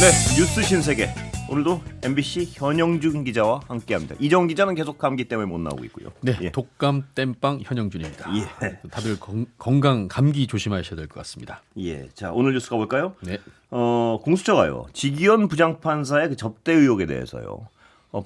네, 뉴스 신세계. 오늘도 MBC 현영준 기자와 함께합니다. 이정 기자는 계속 감기 때문에 못 나오고 있고요. 네, 예. 독감 땜빵 현영준입니다. 예. 다들 건강 감기 조심하셔야 될 것 같습니다. 예, 자 오늘 뉴스 가볼까요? 네, 공수처가요 지기현 부장판사의 그 접대 의혹에 대해서요.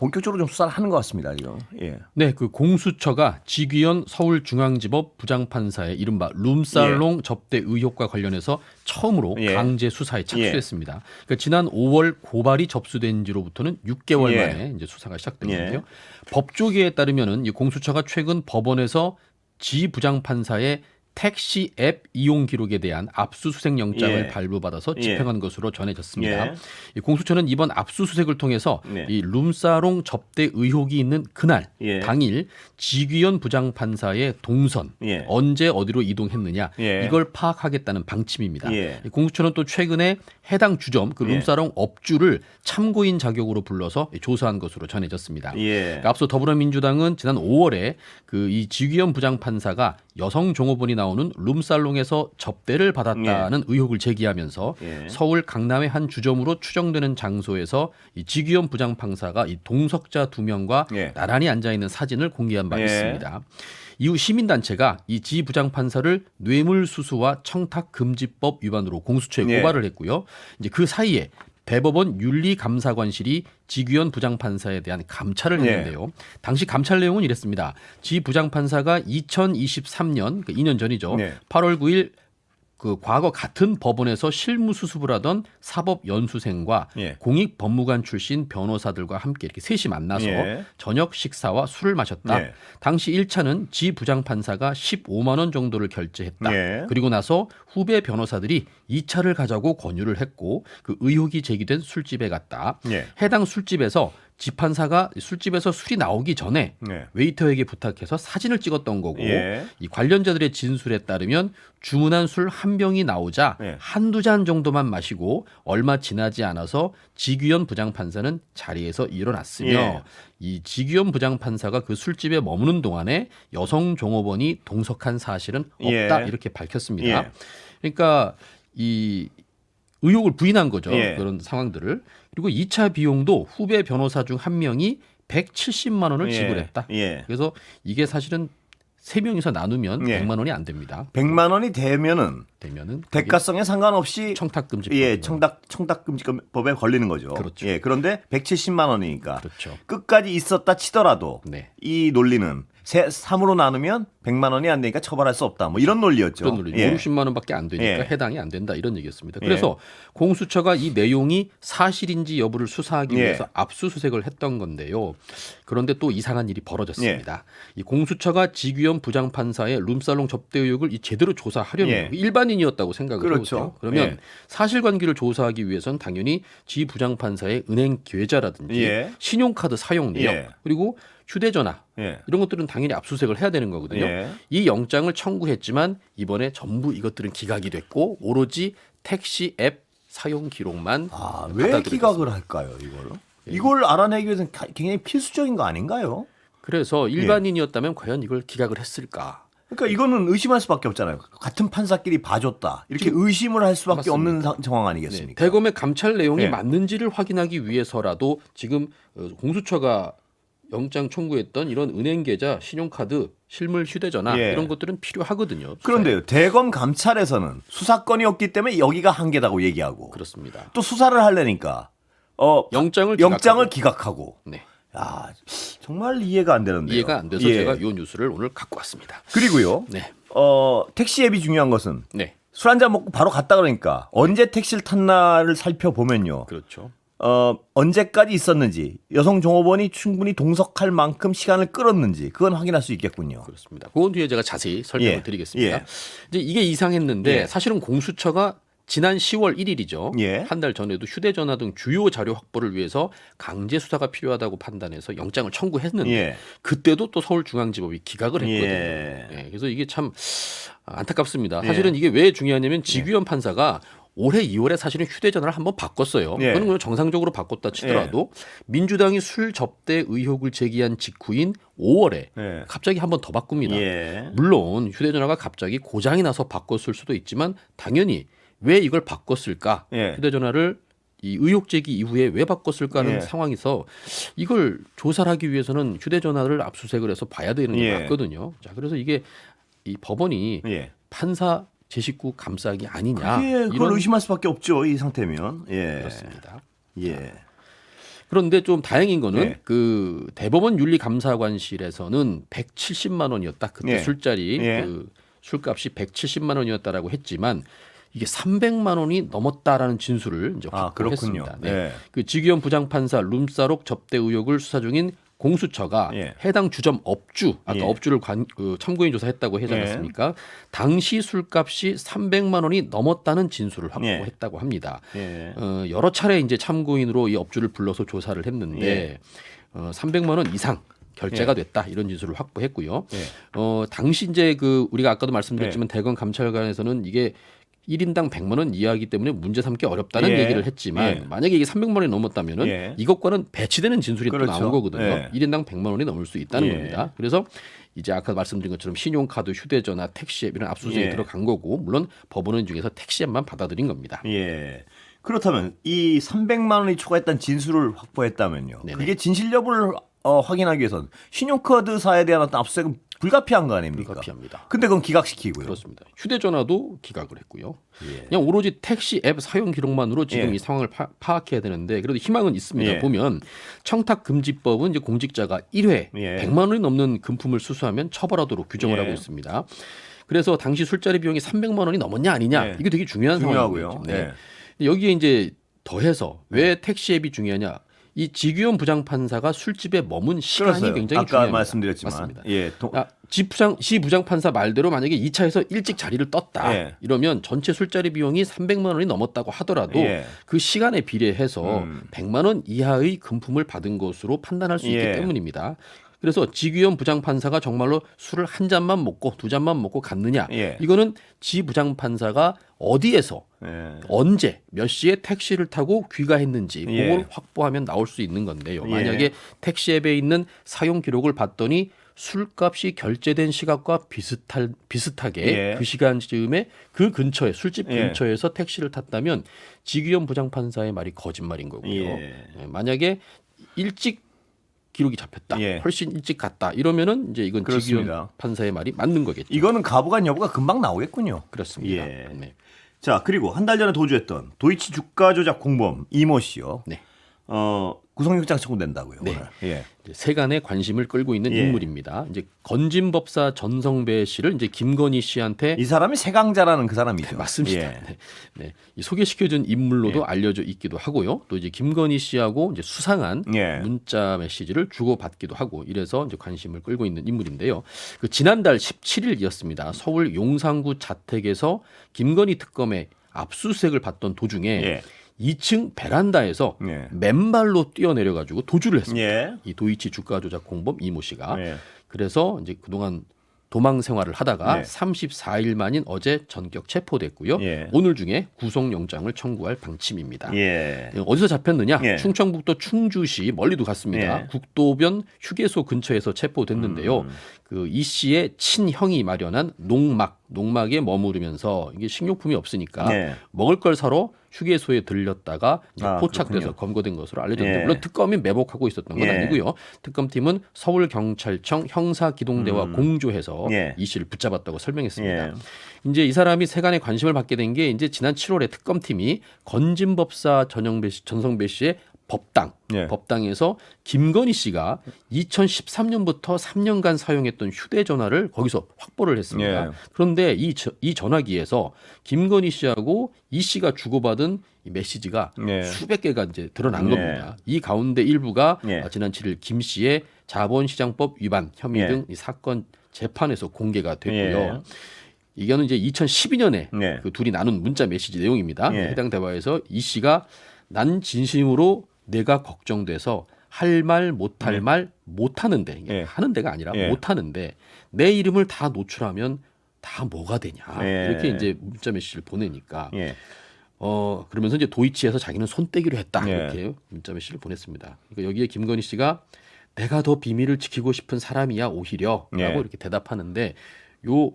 본격적으로 좀 수사를 하는 것 같습니다. 지금. 예. 네, 그 공수처가 지귀현 서울중앙지법 부장판사의 이른바 룸살롱 접대 의혹과 관련해서 처음으로 예. 강제 수사에 착수했습니다. 그러니까 지난 5월 고발이 접수된 지로부터는 6개월 예. 만에 이제 수사가 시작된 건데요. 법조계에 따르면은 이 공수처가 최근 법원에서 지 부장판사의 택시 앱 이용 기록에 대한 압수수색 영장을 예. 발부받아서 집행한 것으로 전해졌습니다. 예. 이 공수처는 이번 압수수색을 통해서 네. 이 룸사롱 접대 의혹이 있는 그날 예. 당일 지귀현 부장판사의 동선 예. 언제 어디로 이동했느냐 예. 이걸 파악하겠다는 방침입니다. 예. 이 공수처는 또 최근에 해당 주점 그 예. 룸사롱 업주를 참고인 자격으로 불러서 조사한 것으로 전해졌습니다. 예. 그러니까 앞서 더불어민주당은 지난 5월에 그 이 지귀현 부장판사가 여성 종업원이 나오는 룸살롱에서 접대를 받았다는 의혹을 제기하면서 예. 서울 강남의 한 주점으로 추정되는 장소에서 이 지귀현 부장판사가 이 동석자 2명과 예. 나란히 앉아 있는 사진을 공개한 바 예. 있습니다. 이후 시민단체가 이 지 부장판사를 뇌물수수와 청탁금지법 위반으로 공수처에 예. 고발을 했고요. 이제 그 사이에 대법원 윤리감사관실이 지귀현 부장판사에 대한 감찰을 예. 했는데요. 당시 감찰 내용은 이랬습니다. 지 부장판사가 2023년, 그 2년 전이죠. 예. 8월 9일 그 과거 같은 법원에서 실무 수습을 하던 사법연수생과 예. 공익법무관 출신 변호사들과 함께 이렇게 셋이 만나서 예. 저녁 식사와 술을 마셨다. 예. 당시 1차는 지 부장판사가 15만 원 정도를 결제했다. 예. 그리고 나서 후배 변호사들이 2차를 가자고 권유를 했고 그 의혹이 제기된 술집에 갔다. 예. 해당 술집에서 지판사가 술집에서 술이 나오기 전에 예. 웨이터에게 부탁해서 사진을 찍었던 거고 예. 이 관련자들의 진술에 따르면 주문한 술 한 병이 나오자 예. 한두 잔 정도만 마시고 얼마 지나지 않아서 지귀현 부장판사는 자리에서 일어났으며 예. 이 지귀현 부장판사가 그 술집에 머무는 동안에 여성 종업원이 동석한 사실은 없다 예. 이렇게 밝혔습니다. 예. 그러니까 이 의혹을 부인한 거죠. 예. 그런 상황들을. 그리고 2차 비용도 후배 변호사 중 한 명이 170만 원을 예. 지불했다. 예. 그래서 이게 사실은 3명이서 나누면 예. 100만 원이 안 됩니다. 100만 원이 되면은 되면은 대가성에 상관없이 청탁금지 예, 청탁금지법에 걸리는 거죠. 그렇죠. 예, 그런데 170만 원이니까 그렇죠. 끝까지 있었다 치더라도 네. 이 논리는 3으로 나누면 100만 원이 안 되니까 처벌할 수 없다. 뭐 이런 논리였죠. 그런 논리. 예. 50만 원밖에 안 되니까 예. 해당이 안 된다 이런 얘기였습니다. 그래서 공수처가 이 내용이 사실인지 여부를 수사하기 예. 위해서 압수수색을 했던 건데요. 그런데 또 이상한 일이 벌어졌습니다. 이 공수처가 지귀현 부장판사의 룸살롱 접대 의혹을 이 제대로 조사하려면 예. 일반인이었다고 생각을 그렇죠. 해보세요. 그러면 예. 사실관계를 조사하기 위해서는 당연히 지 부장판사의 은행 계좌라든지 예. 신용카드 사용 내역 예. 그리고 휴대전화 예. 이런 것들은 당연히 압수수색을 해야 되는 거거든요. 예. 이 영장을 청구했지만 이번에 전부 이것들은 기각이 됐고 오로지 택시 앱 사용 기록만 아, 왜 받아들여졌습니다. 기각을 할까요, 이걸? 이걸 알아내기 위해서는 굉장히 필수적인 거 아닌가요? 그래서 일반인이었다면 과연 이걸 기각을 했을까? 그러니까 이거는 의심할 수밖에 없잖아요. 같은 판사끼리 봐줬다. 이렇게 의심을 할 수밖에 없는 상황 아니겠습니까? 대검의 감찰 내용이 예. 맞는지를 확인하기 위해서라도 지금 공수처가 영장 청구했던 이런 은행 계좌, 신용카드, 실물 휴대전화 예. 이런 것들은 필요하거든요. 수사에. 그런데요, 대검 감찰에서는 수사권이었기 때문에 여기가 한계다고 얘기하고 그렇습니다. 또 수사를 하려니까 영장을 기각하고. 네. 야, 정말 이해가 안 되는데요. 이해가 안 돼서 예. 제가 이 뉴스를 오늘 갖고 왔습니다. 그리고요, 네. 택시 앱이 중요한 것은 네. 술 한잔 먹고 바로 갔다 그러니까 언제 택시를 탔나를 살펴보면요. 그렇죠. 언제까지 있었는지 여성 종업원이 충분히 동석할 만큼 시간을 끌었는지 그건 확인할 수 있겠군요. 그렇습니다. 그건 뒤에 제가 자세히 설명을 예. 드리겠습니다. 예. 이제 이게 이상했는데 예. 사실은 공수처가 지난 10월 1일이죠. 예. 한 달 전에도 휴대전화 등 주요 자료 확보를 위해서 강제 수사가 필요하다고 판단해서 영장을 청구했는데 예. 그때도 또 서울중앙지법이 기각을 했거든요. 예. 예, 그래서 이게 참 안타깝습니다. 예. 사실은 이게 왜 중요하냐면 지귀현 판사가 올해 2월에 사실은 휴대전화를 한번 바꿨어요. 예. 그건 그냥 정상적으로 바꿨다 치더라도 민주당이 술 접대 의혹을 제기한 직후인 5월에 예. 갑자기 한번 더 바꿉니다. 예. 물론 휴대전화가 갑자기 고장이 나서 바꿨을 수도 있지만 당연히 왜 이걸 바꿨을까? 예. 휴대전화를 이 의혹 제기 이후에 왜 바꿨을까 하는 예. 상황에서 이걸 조사를 하기 위해서는 휴대전화를 압수수색을 해서 봐야 되는 게 예. 맞거든요. 자, 그래서 이게 이 법원이 예. 판사 제 식구 감싸기 아니냐 그걸 이런 의심할 수밖에 없죠. 이 상태면. 예. 그렇습니다. 예. 그런데 좀 다행인 거는 예. 그 대법원 윤리감사관실에서는 170만 원이었다. 그때 예. 술자리 예. 그 술값이 170만 원이었다라고 했지만 이게 300만 원이 넘었다라는 진술을 이제 아, 그렇군요. 확보했습니다. 네. 예. 그 지기현 부장판사 룸사록 접대 의혹을 수사 중인 공수처가 예. 해당 주점 업주 아까 예. 업주를 참고인 조사했다고 하지 않았습니까? 당시 술값이 300만 원이 넘었다는 진술을 확보했다고 합니다. 예. 여러 차례 이제 참고인으로 이 업주를 불러서 조사를 했는데 예. 300만 원 이상 결제가 예. 됐다 이런 진술을 확보했고요. 예. 당시 이제 그 우리가 아까도 말씀드렸지만 대검 감찰관에서는 이게 1인당 100만 원 이하이기 때문에 문제 삼기 어렵다는 예. 얘기를 했지만 예. 만약에 이게 300만 원이 넘었다면은 예. 이것과는 배치되는 진술이 그렇죠. 또 나온 거거든요. 예. 1인당 100만 원이 넘을 수 있다는 예. 겁니다. 그래서 이제 아까 말씀드린 것처럼 신용카드, 휴대전화, 택시앱 이런 압수수색이 예. 들어간 거고 물론 법원은 중에서 택시앱만 받아들인 겁니다. 예. 그렇다면 이 300만 원이 초과했다는 진술을 확보했다면요. 네네. 그게 진실 여부를 확인하기 위해서는 신용카드사에 대한 어떤 압수수색은 불가피한 거 아닙니까? 불가피합니다. 근데 그건 기각시키고요. 그렇습니다. 휴대전화도 기각을 했고요. 예. 그냥 오로지 택시 앱 사용 기록만으로 지금 예. 이 상황을 파악해야 되는데 그래도 희망은 있습니다. 예. 보면 청탁금지법은 이제 공직자가 1회 예. 100만 원이 넘는 금품을 수수하면 처벌하도록 규정을 예. 하고 있습니다. 그래서 당시 술자리 비용이 300만 원이 넘었냐 아니냐 예. 이게 되게 중요한 중요하고요. 상황이거든요. 예. 여기에 이제 더해서 왜 택시 앱이 중요하냐? 이 지규현 부장판사가 술집에 머문 시간이 그렇어요. 굉장히 아까 중요합니다. 말씀드렸지만. 맞습니다. 예. 지 부장판사 말대로 만약에 2차에서 일찍 자리를 떴다 예. 이러면 전체 술자리 비용이 300만 원이 넘었다고 하더라도 예. 그 시간에 비례해서 100만 원 이하의 금품을 받은 것으로 판단할 수 있기 예. 때문입니다. 그래서 지규현 부장판사가 정말로 술을 한 잔만 먹고 두 잔만 먹고 갔느냐 예. 이거는 지 부장판사가 어디에서 예. 언제 몇 시에 택시를 타고 귀가했는지 예. 그걸 확보하면 나올 수 있는 건데요. 예. 만약에 택시 앱에 있는 사용 기록을 봤더니 술값이 결제된 시각과 비슷하게 예. 그 시간쯤에 그 근처에 술집 예. 근처에서 택시를 탔다면 지규현 부장판사의 말이 거짓말인 거고요. 예. 만약에 일찍 기록이 잡혔다, 예. 훨씬 일찍 갔다 이러면은 이제 이건 그렇습니다. 지규현 판사의 말이 맞는 거겠죠. 이거는 가부간 여부가 금방 나오겠군요. 그렇습니다. 예. 네. 자, 그리고 한 달 전에 도주했던 도이치 주가 조작 공범 이모 씨요. 네. 구속영장 청구된다고요. 네. 오늘. 예. 이제 세간의 관심을 끌고 있는 예. 인물입니다. 이제 건진법사 전성배 씨를 이제 김건희 씨한테 이 사람이 세강자라는 그 사람이죠. 맞습니다. 예. 네. 네. 이 소개시켜준 인물로도 알려져 있기도 하고요. 또 이제 김건희 씨하고 이제 수상한 예. 문자 메시지를 주고받기도 하고 이래서 이제 관심을 끌고 있는 인물인데요. 그 지난달 17일이었습니다. 서울 용산구 자택에서 김건희 특검의 압수수색을 받던 도중에 예. 2층 베란다에서 예. 맨발로 뛰어내려가지고 도주를 했습니다. 예. 이 도이치 주가 조작 공범 이모 씨가 예. 그래서 이제 그동안 도망 생활을 하다가 네. 34일 만인 어제 전격 체포됐고요. 예. 오늘 중에 구속영장을 청구할 방침입니다. 예. 어디서 잡혔느냐? 예. 충청북도 충주시 멀리도 갔습니다. 예. 국도변 휴게소 근처에서 체포됐는데요. 그 이 씨의 친형이 마련한 농막에 머무르면서 이게 식료품이 없으니까 예. 먹을 걸 사러 휴게소에 들렸다가 이제 아, 포착돼서 그렇군요. 검거된 것으로 알려졌는데 예. 물론 특검이 매복하고 있었던 건 예. 아니고요. 특검팀은 서울경찰청 형사기동대와 공조해서 예. 이 씨를 붙잡았다고 설명했습니다. 예. 이제 이 사람이 세간의 관심을 받게 된 게 이제 지난 7월에 특검팀이 건진법사 전성배 씨의 예. 법당에서 김건희 씨가 2013년부터 3년간 사용했던 휴대전화를 거기서 확보를 했습니다. 예. 그런데 이 전화기에서 김건희 씨하고 이 씨가 주고받은 이 메시지가 예. 수백 개가 이제 드러난 예. 겁니다. 이 가운데 일부가 예. 지난 7일 김 씨의 자본시장법 위반 혐의 예. 등 이 사건 재판에서 공개가 됐고요. 예. 이거는 이제 2012년에 예. 그 둘이 나눈 문자 메시지 내용입니다. 예. 해당 대화에서 이 씨가 난 진심으로 내가 걱정돼서 할 말 못할 말 못하는데 이게 예. 하는 데가 아니라 예. 못하는데 내 이름을 다 노출하면 다 뭐가 되냐 예. 이렇게 이제 문자 메시지를 보내니까 예. 그러면서 이제 도이치에서 자기는 손떼기로 했다 예. 이렇게 문자 메시지를 보냈습니다. 그러니까 여기에 김건희 씨가 내가 더 비밀을 지키고 싶은 사람이야 오히려라고 예. 이렇게 대답하는데 요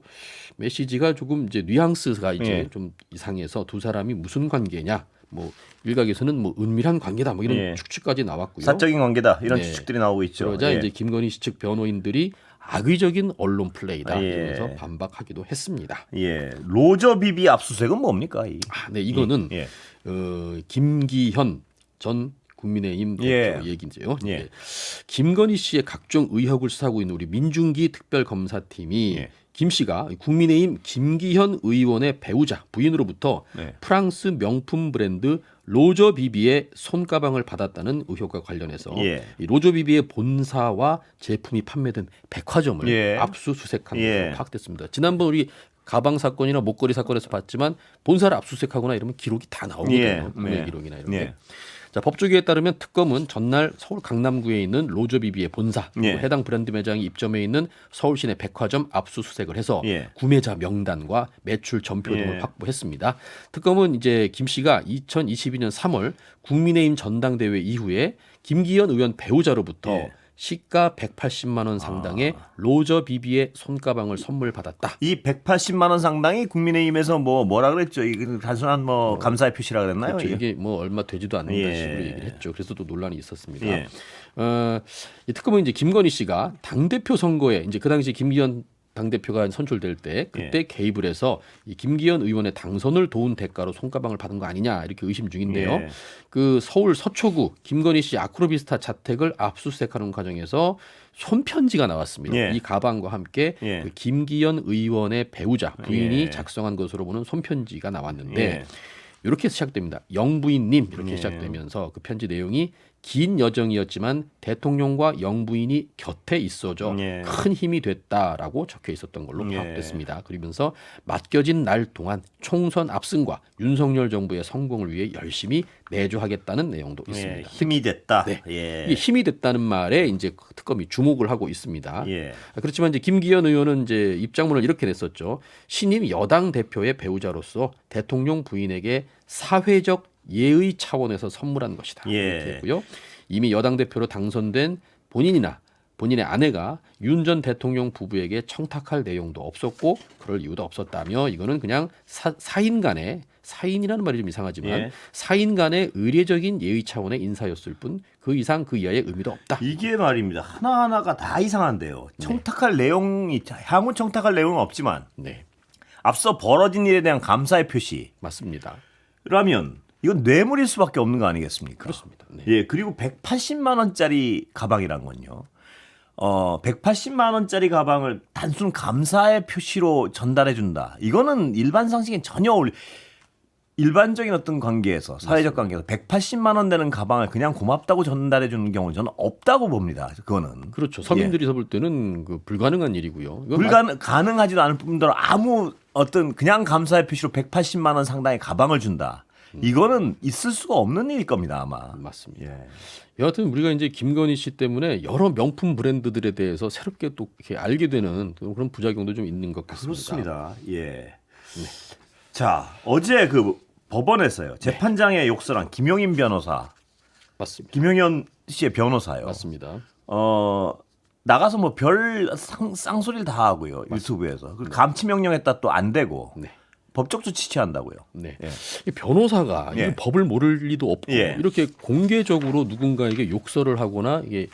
메시지가 조금 이제 뉘앙스가 이제 예. 좀 이상해서 두 사람이 무슨 관계냐 뭐 일각에서는 뭐 은밀한 관계다 뭐 이런 예. 추측까지 나왔고요. 사적인 관계다 이런 네. 추측들이 나오고 있죠. 그러자 예. 이제 김건희 씨 측 변호인들이 악의적인 언론 플레이다 예. 이러면서 반박하기도 했습니다. 예. 로저 비비 압수수색은 뭡니까? 네, 이거는 예. 김기현 전 국민의힘 대표 예. 얘기인데요. 예. 예. 김건희 씨의 각종 의혹을 수사하고 있는 우리 민중기 특별검사팀이 예. 김 씨가 국민의힘 김기현 의원의 배우자 부인으로부터 네. 프랑스 명품 브랜드 로저 비비의 손가방을 받았다는 의혹과 관련해서 예. 이 로저 비비의 본사와 제품이 판매된 백화점을 예. 압수수색한 예. 것으로 파악됐습니다. 지난번 우리 가방 사건이나 목걸이 사건에서 봤지만 본사를 압수수색하거나 이러면 기록이 다 나오거든요. 예. 구매 네. 기록이나 이런 게. 예. 자, 법조계에 따르면 특검은 전날 서울 강남구에 있는 로저비비의 본사 그리고 예. 해당 브랜드 매장이 입점해 있는 서울 시내 백화점 압수수색을 해서 예. 구매자 명단과 매출 전표 등을 예. 확보했습니다. 특검은 이제 김 씨가 2022년 3월 국민의힘 전당대회 이후에 김기현 의원 배우자로부터 예. 시가 180만 원 상당의 로저비비의 손가방을 선물 받았다. 이 180만 원 상당이 국민의힘에서 뭐라 그랬죠? 이게 단순한 뭐 감사의 표시라 그랬나요? 그렇죠. 이게? 이게 뭐 얼마 되지도 않는다 예. 식으로 얘기를 했죠. 그래서 또 논란이 있었습니다. 예. 이 특검은 이제 김건희 씨가 당 대표 선거에 이제 그 당시 김기현 당 대표가 선출될 때 그때 예. 개입을 해서 이 김기현 의원의 당선을 도운 대가로 손가방을 받은 거 아니냐 이렇게 의심 중인데요. 예. 그 서울 서초구 김건희 씨 아크로비스타 자택을 압수수색하는 과정에서 손편지가 나왔습니다. 예. 이 가방과 함께 예. 그 김기현 의원의 배우자 부인이 예. 작성한 것으로 보는 손편지가 나왔는데 예. 이렇게 시작됩니다. 영부인님 이렇게 예. 시작되면서 그 편지 내용이 긴 여정이었지만 대통령과 영부인이 곁에 있어줘 예. 큰 힘이 됐다라고 적혀 있었던 걸로 예. 파악됐습니다. 그러면서 맡겨진 날 동안 총선 압승과 윤석열 정부의 성공을 위해 열심히 내조하겠다는 내용도 예. 있습니다. 힘이 됐다. 네. 예. 이게 힘이 됐다는 말에 이제 특검이 주목을 하고 있습니다. 예. 그렇지만 이제 김기현 의원은 이제 입장문을 이렇게 냈었죠. 신임 여당 대표의 배우자로서 대통령 부인에게 사회적 예의 차원에서 선물한 것이다. 예. 이렇게 했고요. 이미 여당 대표로 당선된 본인이나 본인의 아내가 윤 전 대통령 부부에게 청탁할 내용도 없었고 그럴 이유도 없었다며 이거는 그냥 사인 간의 사인이라는 말이 좀 이상하지만 예. 사인 간의 의례적인 예의 차원의 인사였을 뿐 그 이상 그 이하의 의미도 없다. 이게 말입니다. 하나하나가 다 이상한데요. 청탁할 내용이 향후 청탁할 내용은 없지만 네, 앞서 벌어진 일에 대한 감사의 표시라면 맞습니다. 이건 뇌물일 수밖에 없는 거 아니겠습니까? 그렇습니다. 네. 예, 그리고 180만 원짜리 가방이란 건요. 180만 원짜리 가방을 단순 감사의 표시로 전달해 준다. 이거는 일반 상식엔 전혀 일반적인 어떤 관계에서 사회적 관계에서 180만 원 되는 가방을 그냥 고맙다고 전달해 주는 경우는 저는 없다고 봅니다. 그거는 그렇죠. 서민들이서 볼 때는 그 불가능한 일이고요. 이건 가능하지도 않을 뿐더러 아무 어떤 그냥 감사의 표시로 180만 원 상당의 가방을 준다. 이거는 있을 수가 없는 일일 겁니다, 아마. 맞습니다. 예. 여하튼 우리가 이제 김건희 씨 때문에 여러 명품 브랜드들에 대해서 새롭게 또 이렇게 알게 되는 그런 부작용도 좀 있는 것 같습니다. 그렇습니다. 예. 자, 어제 그 법원에서요. 재판장의 욕설한 김용인 변호사, 맞습니다. 김용현 씨의 변호사요. 맞습니다. 나가서 뭐 별 쌍소리를 다 하고요. 유튜브에서. 감치 명령했다 또 안 되고. 네. 법적 조치 취한다고요. 네. 예. 이 변호사가 예. 이 법을 모를 리도 없고 예. 이렇게 공개적으로 누군가에게 욕설을 하거나 이게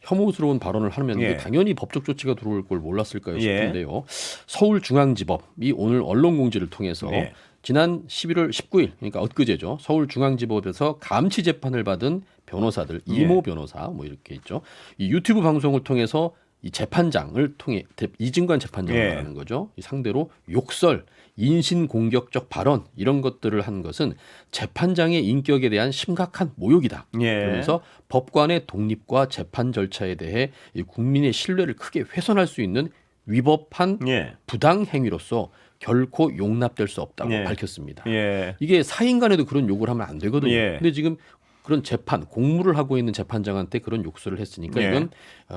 혐오스러운 발언을 하면 예. 이게 당연히 법적 조치가 들어올 걸 몰랐을까요 예. 싶은데요. 서울중앙지법이 오늘 언론 공지를 통해서 예. 지난 11월 19일 그러니까 엊그제죠. 서울중앙지법에서 감치 재판을 받은 변호사들 이모 변호사 뭐 이렇게 있죠. 이 유튜브 방송을 통해서 이 재판장을 통해 이진관 재판장을 예. 말하는 거죠. 이 상대로 욕설, 인신 공격적 발언 이런 것들을 한 것은 재판장의 인격에 대한 심각한 모욕이다. 예. 그러면서 법관의 독립과 재판 절차에 대해 이 국민의 신뢰를 크게 훼손할 수 있는 위법한 예. 부당 행위로서 결코 용납될 수 없다고 예. 밝혔습니다. 예. 이게 사인 간에도 그런 욕을 하면 안 되거든요. 예. 근데 지금 그런 재판, 공무를 하고 있는 재판장한테 그런 욕설을 했으니까 예. 이건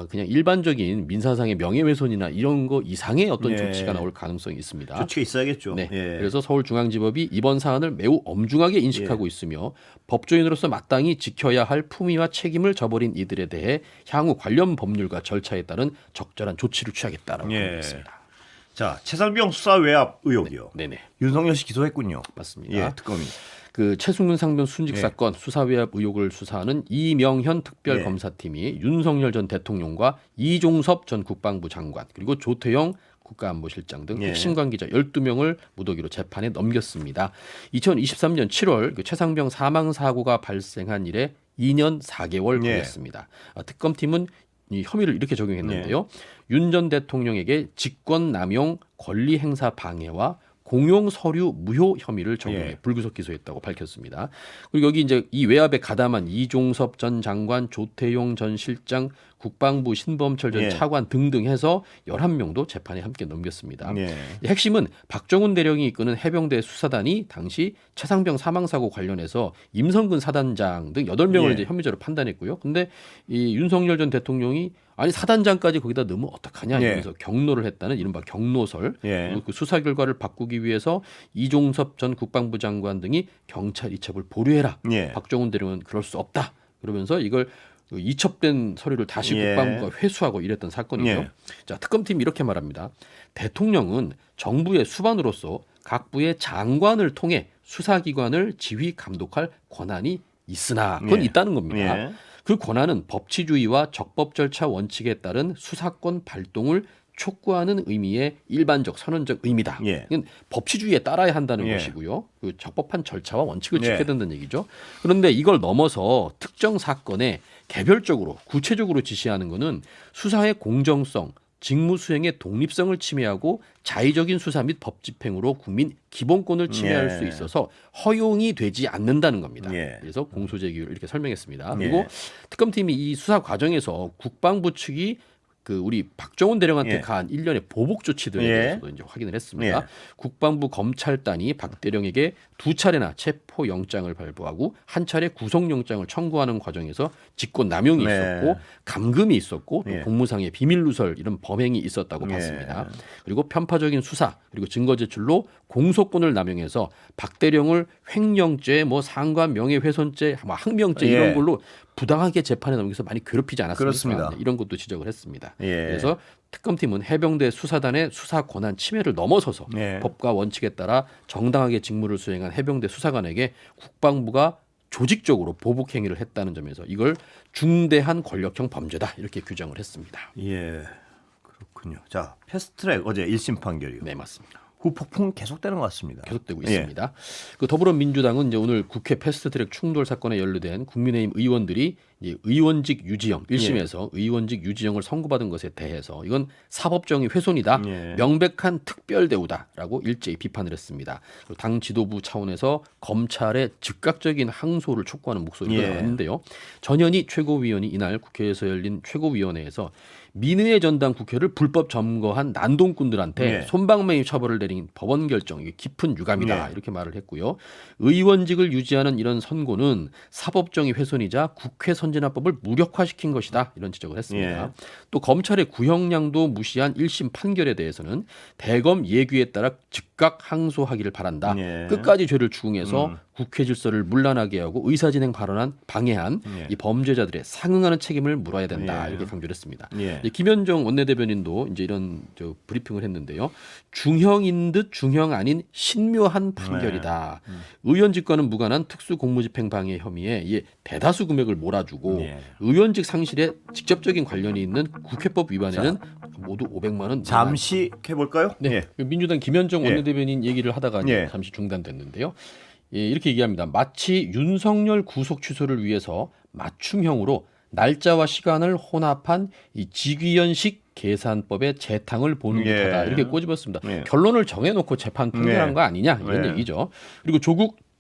그냥 일반적인 민사상의 명예훼손이나 이런 거 이상의 어떤 예. 조치가 나올 가능성이 있습니다. 조치가 있어야겠죠. 네. 예. 그래서 서울중앙지법이 이번 사안을 매우 엄중하게 인식하고 있으며 법조인으로서 마땅히 지켜야 할 품위와 책임을 저버린 이들에 대해 향후 관련 법률과 절차에 따른 적절한 조치를 취하겠다라고 예. 밝혔습니다. 자, 최상병 수사 외압 의혹이요. 네네. 윤석열 씨 기소했군요. 맞습니다. 예, 특검이. 그 최승훈 상병 순직 예. 사건 수사위압 의혹을 수사하는 이명현 특별검사팀이 윤석열 전 대통령과 이종섭 전 국방부 장관 그리고 조태영 국가안보실장 등 예. 핵심 관계자 12명을 무더기로 재판에 넘겼습니다. 2023년 7월 그 최상병 사망 사고가 발생한 이래 2년 4개월 예. 걸렸습니다. 특검팀은 이 혐의를 이렇게 적용했는데요. 윤 전 대통령에게 직권 남용 권리 행사 방해와 공용 서류 무효 혐의를 적용해 예. 불구속 기소했다고 밝혔습니다. 그리고 여기 이제 이 외압에 가담한 이종섭 전 장관, 조태용 전 실장, 국방부 신범철 전 예. 차관 등등 해서 11명도 재판에 함께 넘겼습니다. 예. 핵심은 박정훈 대령이 이끄는 해병대 수사단이 당시 최상병 사망 사고 관련해서 임성근 사단장 등 8명을 예. 이제 혐의자로 판단했고요. 근데 이 윤석열 전 대통령이 아니 사단장까지 거기다 넣으면 어떡하냐 이러면서 경로를 했다는 이른바 경로설. 예. 그리고 그 수사 결과를 바꾸기 위해서 이종섭 전 국방부 장관 등이 경찰 이첩을 보류해라. 예. 박정훈 대령은 그럴 수 없다. 그러면서 이걸 그 이첩된 서류를 다시 예. 국방부가 회수하고 이랬던 사건이죠. 예. 자, 특검팀이 이렇게 말합니다. 대통령은 정부의 수반으로서 각 부의 장관을 통해 수사기관을 지휘 감독할 권한이 있으나 그건 예. 있다는 겁니다. 예. 그 권한은 법치주의와 적법 절차 원칙에 따른 수사권 발동을 촉구하는 의미의 일반적 선언적 의미다. 예. 이건 법치주의에 따라야 한다는 예. 것이고요. 그 적법한 절차와 원칙을 예. 지켜야 된다는 얘기죠. 그런데 이걸 넘어서 특정 사건에 개별적으로 구체적으로 지시하는 것은 수사의 공정성, 직무 수행의 독립성을 침해하고 자의적인 수사 및 법 집행으로 국민 기본권을 침해할 예. 수 있어서 허용이 되지 않는다는 겁니다. 예. 그래서 공소제기 이유를 이렇게 설명했습니다. 예. 그리고 특검팀이 이 수사 과정에서 국방부 측이 그 우리 박정훈 대령한테 예. 가한 일련의 보복 조치들에 예. 대해서도 이제 확인을 했습니다. 예. 국방부 검찰단이 박 대령에게 2차례나 체포 영장을 발부하고 한 차례 구속 영장을 청구하는 과정에서 직권 남용이 네. 있었고 감금이 있었고 또 예. 공무상의 비밀 누설 이런 범행이 있었다고 예. 봤습니다. 그리고 편파적인 수사 그리고 증거 제출로 공소권을 남용해서 박 대령을 횡령죄, 뭐 상관 명예훼손죄, 뭐 항명죄 예. 이런 걸로 부당하게 재판에 넘겨서 많이 괴롭히지 않았습니까? 그렇습니다. 네, 이런 것도 지적을 했습니다. 예. 그래서 특검팀은 해병대 수사단의 수사 권한 침해를 넘어서서 예. 법과 원칙에 따라 정당하게 직무를 수행한 해병대 수사관에게 국방부가 조직적으로 보복 행위를 했다는 점에서 이걸 중대한 권력형 범죄다 이렇게 규정을 했습니다. 예. 그렇군요. 자, 패스트트랙 어제 1심 판결이요. 네, 맞습니다. 후폭풍 계속되는 것 같습니다. 계속되고 예. 있습니다. 그 더불어민주당은 이제 오늘 국회 패스트트랙 충돌 사건에 연루된 국민의힘 의원들이 이제 의원직 유지형 1심에서 의원직 유지형을 선고받은 것에 대해서 이건 사법정의 훼손이다. 예. 명백한 특별 대우다라고 일제히 비판을 했습니다. 그리고 당 지도부 차원에서 검찰의 즉각적인 항소를 촉구하는 목소리가 예. 나왔는데요. 전현희 최고위원이 이날 국회에서 열린 최고위원회에서 민의회 전당 국회를 불법 점거한 난동꾼들한테 예. 손방망이 처벌을 내린 법원 결정 이게 깊은 유감이다 예. 이렇게 말을 했고요. 의원직을 유지하는 이런 선고는 사법정의 훼손이자 국회 선진화법을 무력화시킨 것이다 이런 지적을 했습니다. 예. 또 검찰의 구형량도 무시한 1심 판결에 대해서는 대검 예규에 따라 즉각 항소하기를 바란다. 예. 끝까지 죄를 추궁해서 국회 질서를 문란하게 하고 의사진행 발언한 방해한 예. 이 범죄자들의 상응하는 책임을 물어야 된다 예. 이렇게 강조를 했습니다. 예. 이제 김현정 원내대변인도 이제 이런 브리핑을 했는데요. 중형인 듯 중형 아닌 신묘한 판결이다. 의원직과는 무관한 특수공무집행 방해 혐의에 이에 대다수 금액을 몰아주고 예. 의원직 상실에 직접적인 관련이 있는 국회법 위반에는 모두 500만 원. 잠시 해볼까요? 네, 예. 그 민주당 김현정 예. 원내대변인 얘기를 하다가 이제 예. 잠시 중단됐는데요. 예, 이렇게 얘기합니다. 마치 윤석열 구속 취소를 위해서 맞춤형으로 날짜와 시간을 혼합한 이 직위연식 계산법의 재탕을 보는 예. 듯하다 이렇게 꼬집었습니다. 예. 결론을 정해놓고 재판 판결한 예. 거 아니냐 이런 예. 얘기죠. 그리고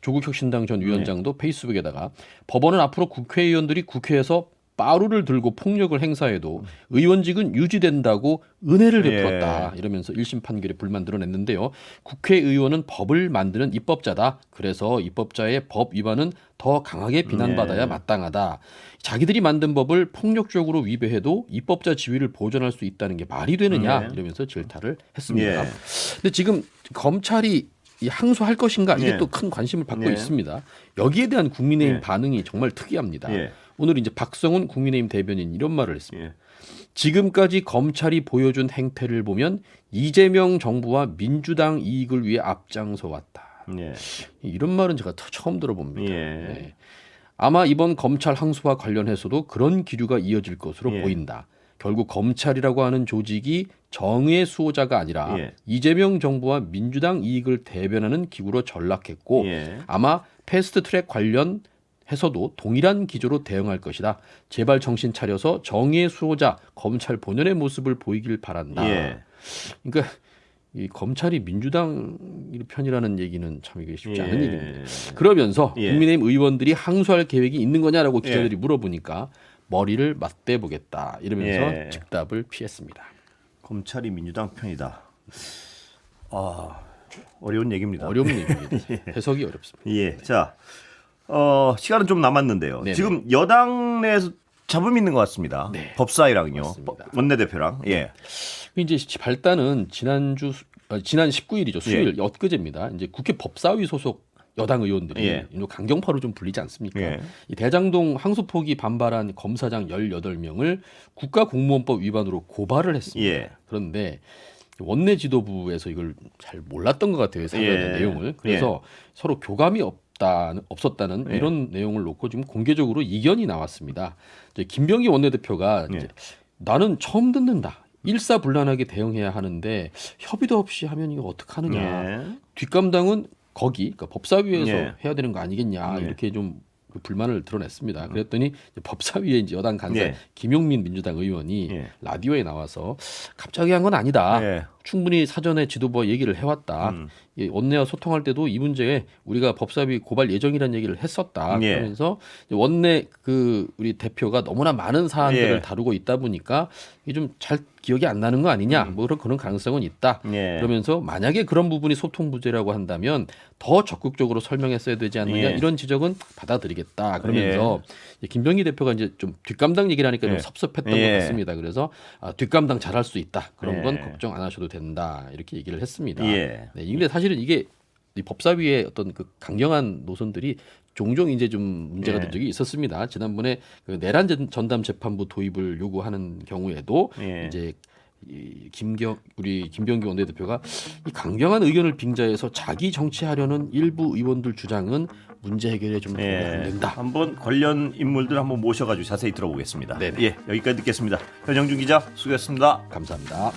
조국혁신당 전 위원장도 페이스북에다가 법원은 앞으로 국회의원들이 국회에서 빠루를 들고 폭력을 행사해도 의원직은 유지된다고 은혜를 베풀었다 이러면서 1심 판결에 불만 드러냈는데요. 국회의원은 법을 만드는 입법자다. 그래서 입법자의 법 위반은 더 강하게 비난받아야 예. 마땅하다. 자기들이 만든 법을 폭력적으로 위배해도 입법자 지위를 보존할 수 있다는 게 말이 되느냐 이러면서 질타를 했습니다. 예. 근데 지금 검찰이 이 항소할 것인가 이게 예. 또 큰 관심을 받고 예. 있습니다. 여기에 대한 국민의힘 예. 반응이 정말 특이합니다. 예. 오늘 이제 박성훈 국민의힘 대변인 이런 말을 했습니다. 예. 지금까지 검찰이 보여준 행태를 보면 이재명 정부와 민주당 이익을 위해 앞장서 왔다. 예. 이런 말은 제가 처음 들어봅니다. 예. 네. 아마 이번 검찰 항소와 관련해서도 그런 기류가 이어질 것으로 예. 보인다. 결국 검찰이라고 하는 조직이 정의의 수호자가 아니라 예. 이재명 정부와 민주당 이익을 대변하는 기구로 전락했고 예. 아마 패스트트랙 관련해서도 동일한 기조로 대응할 것이다. 제발 정신 차려서 정의의 수호자 검찰 본연의 모습을 보이길 바란다. 예. 그러니까 이 검찰이 민주당 편이라는 얘기는 참 이게 쉽지 않은 예. 얘기입니다. 그러면서 예. 국민의힘 의원들이 항소할 계획이 있는 거냐라고 기자들이 물어보니까 머리를 맞대보겠다 이러면서 예. 즉답을 피했습니다. 검찰이 민주당 편이다. 아, 어려운 얘기입니다. 어려운 얘기입니다. 해석이 어렵습니다. 예. 자, 시간은 좀 남았는데요. 네네. 지금 여당 내에서 잡음이 있는 것 같습니다. 네. 법사위랑요. 맞습니다. 원내대표랑. 예. 이제 발단은 지난 19일이죠. 수요일 엊그제입니다. 이제 국회 법사위 소속 여당 의원들이 예. 강경파로 좀 불리지 않습니까? 예. 이 대장동 항소 포기 반발한 검사장 18명을 국가공무원법 위반으로 고발을 했습니다. 예. 그런데 원내 지도부에서 이걸 잘 몰랐던 것 같아요. 사전의 예. 내용을. 그래서 서로 교감이 없었다는 예. 이런 내용을 놓고 지금 공개적으로 이견이 나왔습니다. 이제 김병기 원내대표가 예. 이제 나는 처음 듣는다. 일사불란하게 대응해야 하는데 협의도 없이 하면 이거 어떡하느냐. 예. 뒷감당은 거기 그러니까 법사위에서 예. 해야 되는 거 아니겠냐 예. 이렇게 좀 그 불만을 드러냈습니다. 그랬더니 이제 법사위에 이제 여당 간사 예. 김용민 민주당 의원이 예. 라디오에 나와서 갑자기 한 건 아니다. 예. 충분히 사전에 지도부와 얘기를 해왔다. 이 원내와 소통할 때도 이 문제에 우리가 법사위 고발 예정이라는 얘기를 했었다. 예. 그러면서 원내 그 우리 대표가 너무나 많은 사안들을 예. 다루고 있다 보니까 이게 좀 잘 기억이 안 나는 거 아니냐. 뭐 그런 가능성은 있다. 예. 그러면서 만약에 그런 부분이 소통 부재라고 한다면 더 적극적으로 설명했어야 되지 않느냐 예. 이런 지적은 받아들이겠다. 그러면서 이제 김병기 대표가 이제 좀 뒷감당 얘기를 하니까 예. 좀 섭섭했던 예. 것 같습니다. 그래서 뒷감당 잘할 수 있다. 그런 건 예. 걱정 안 하셔도 된다. 이렇게 얘기를 했습니다. 예. 네, 근데 사실은 이게 이 법사위의 어떤 그 강경한 노선들이 종종 이제 좀 문제가 예. 된 적이 있었습니다. 지난번에 그 내란 전담 재판부 도입을 요구하는 경우에도 예. 이제 우리 김병기 원내대표가 이 강경한 의견을 빙자해서 자기 정치하려는 일부 의원들 주장은 문제 해결에 좀 도움이 안 된다. 한번 관련 인물들 한번 모셔가지고 자세히 들어보겠습니다. 네네. 예, 여기까지 듣겠습니다. 현영준 기자 수고했습니다. 감사합니다.